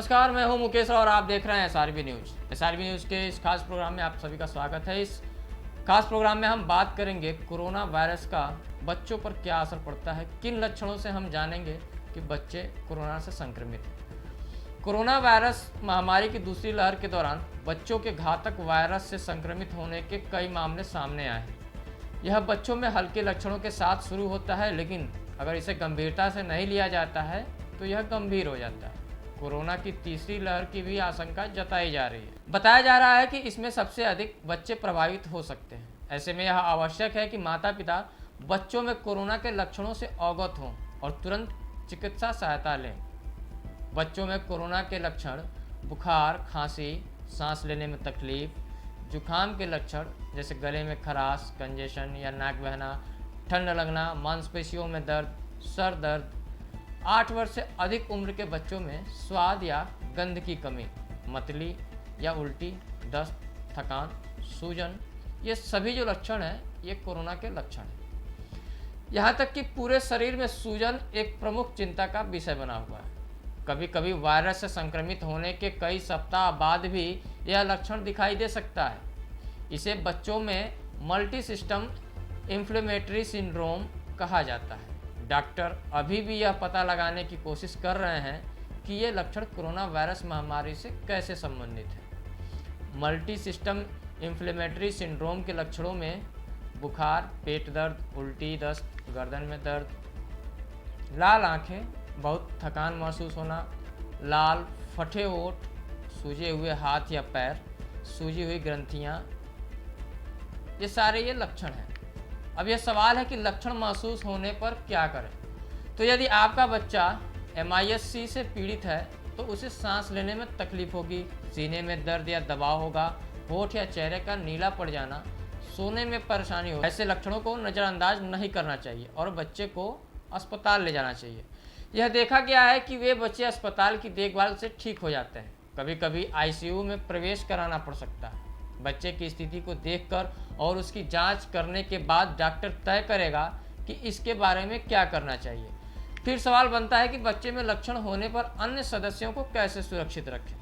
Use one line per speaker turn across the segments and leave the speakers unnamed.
नमस्कार, मैं हूं मुकेश और आप देख रहे हैं एसआरबी न्यूज़। एसआरबी न्यूज़ के इस खास प्रोग्राम में आप सभी का स्वागत है। इस खास प्रोग्राम में हम बात करेंगे कोरोना वायरस का बच्चों पर क्या असर पड़ता है, किन लक्षणों से हम जानेंगे कि बच्चे कोरोना से संक्रमित हैं। कोरोना वायरस महामारी की दूसरी लहर के दौरान बच्चों के घातक वायरस से संक्रमित होने के कई मामले सामने आए हैं। यह बच्चों में हल्के लक्षणों के साथ शुरू होता है, लेकिन अगर इसे गंभीरता से नहीं लिया जाता है तो यह गंभीर हो जाता है। कोरोना की तीसरी लहर की भी आशंका जताई जा रही है। बताया जा रहा है कि इसमें सबसे अधिक बच्चे प्रभावित हो सकते हैं। ऐसे में यह आवश्यक है कि माता पिता बच्चों में कोरोना के लक्षणों से अवगत हों और तुरंत चिकित्सा सहायता लें। बच्चों में कोरोना के लक्षण बुखार, खांसी, सांस लेने में तकलीफ, जुखाम के लक्षण जैसे गले में खराश, कंजेशन या नाक बहना, ठंड लगना, मांसपेशियों में दर्द, सर दर्द, 8 वर्ष से अधिक उम्र के बच्चों में स्वाद या गंध की कमी, मतली या उल्टी, दस्त, थकान, सूजन, ये सभी जो लक्षण हैं ये कोरोना के लक्षण हैं। यहाँ तक कि पूरे शरीर में सूजन एक प्रमुख चिंता का विषय बना हुआ है। कभी कभी वायरस से संक्रमित होने के कई सप्ताह बाद भी यह लक्षण दिखाई दे सकता है। इसे बच्चों में मल्टी सिस्टम इन्फ्लेमेटरी सिंड्रोम कहा जाता है। डॉक्टर अभी भी यह पता लगाने की कोशिश कर रहे हैं कि ये लक्षण कोरोना वायरस महामारी से कैसे संबंधित है। मल्टी सिस्टम इन्फ्लेमेटरी सिंड्रोम के लक्षणों में बुखार, पेट दर्द, उल्टी, दस्त, गर्दन में दर्द, लाल आंखें, बहुत थकान महसूस होना, लाल फटे ओठ, सूजे हुए हाथ या पैर, सूजी हुई ग्रंथियां, ये सारे ये लक्षण हैं। अब यह सवाल है कि लक्षण महसूस होने पर क्या करें। तो यदि आपका बच्चा MIS-C से पीड़ित है तो उसे सांस लेने में तकलीफ होगी, सीने में दर्द या दबाव होगा, होठ या चेहरे का नीला पड़ जाना, सोने में परेशानी होगी। ऐसे लक्षणों को नज़रअंदाज नहीं करना चाहिए और बच्चे को अस्पताल ले जाना चाहिए। यह देखा गया है कि वे बच्चे अस्पताल की देखभाल से ठीक हो जाते हैं। कभी कभी ICU में प्रवेश कराना पड़ सकता है। बच्चे की स्थिति को देखकर और उसकी जांच करने के बाद डॉक्टर तय करेगा कि इसके बारे में क्या करना चाहिए। फिर सवाल बनता है कि बच्चे में लक्षण होने पर अन्य सदस्यों को कैसे सुरक्षित रखें।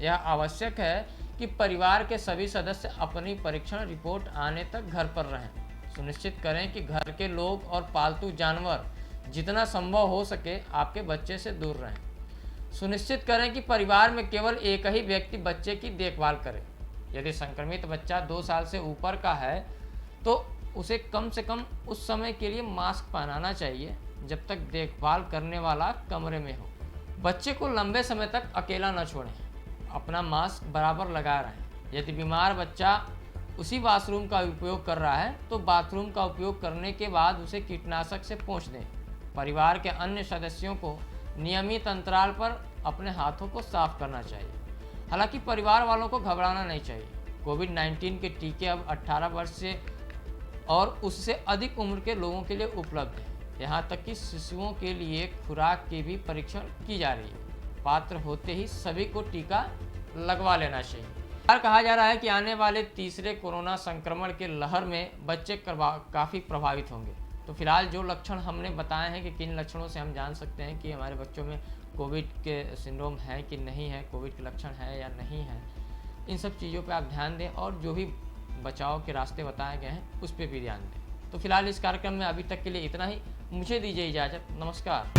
यह आवश्यक है कि परिवार के सभी सदस्य अपनी परीक्षण रिपोर्ट आने तक घर पर रहें। सुनिश्चित करें कि घर के लोग और पालतू जानवर जितना संभव हो सके आपके बच्चे से दूर रहें। सुनिश्चित करें कि परिवार में केवल एक ही व्यक्ति बच्चे की देखभाल करे। यदि संक्रमित बच्चा 2 साल से ऊपर का है तो उसे कम से कम उस समय के लिए मास्क पहनाना चाहिए जब तक देखभाल करने वाला कमरे में हो। बच्चे को लंबे समय तक अकेला न छोड़ें। अपना मास्क बराबर लगाए रहें। यदि बीमार बच्चा उसी बाथरूम का उपयोग कर रहा है तो बाथरूम का उपयोग करने के बाद उसे कीटनाशक से पोंछ दें। परिवार के अन्य सदस्यों को नियमित अंतराल पर अपने हाथों को साफ करना चाहिए। हालांकि परिवार वालों को घबराना नहीं चाहिए। कोविड-19 के टीके अब 18 वर्ष से और उससे अधिक उम्र के लोगों के लिए उपलब्ध हैं। यहाँ तक कि शिशुओं के लिए खुराक की भी परीक्षण की जा रही है। पात्र होते ही सभी को टीका लगवा लेना चाहिए। कहा जा रहा है कि आने वाले तीसरे कोरोना संक्रमण के लहर में बच्चे काफ़ी प्रभावित होंगे। तो फिलहाल जो लक्षण हमने बताए हैं कि किन लक्षणों से हम जान सकते हैं कि हमारे बच्चों में कोविड के सिंड्रोम है कि नहीं है, कोविड के लक्षण है या नहीं है, इन सब चीज़ों पे आप ध्यान दें और जो भी बचाव के रास्ते बताए गए हैं उस पर भी ध्यान दें। तो फिलहाल इस कार्यक्रम में अभी तक के लिए इतना ही। मुझे दीजिए इजाज़त। नमस्कार।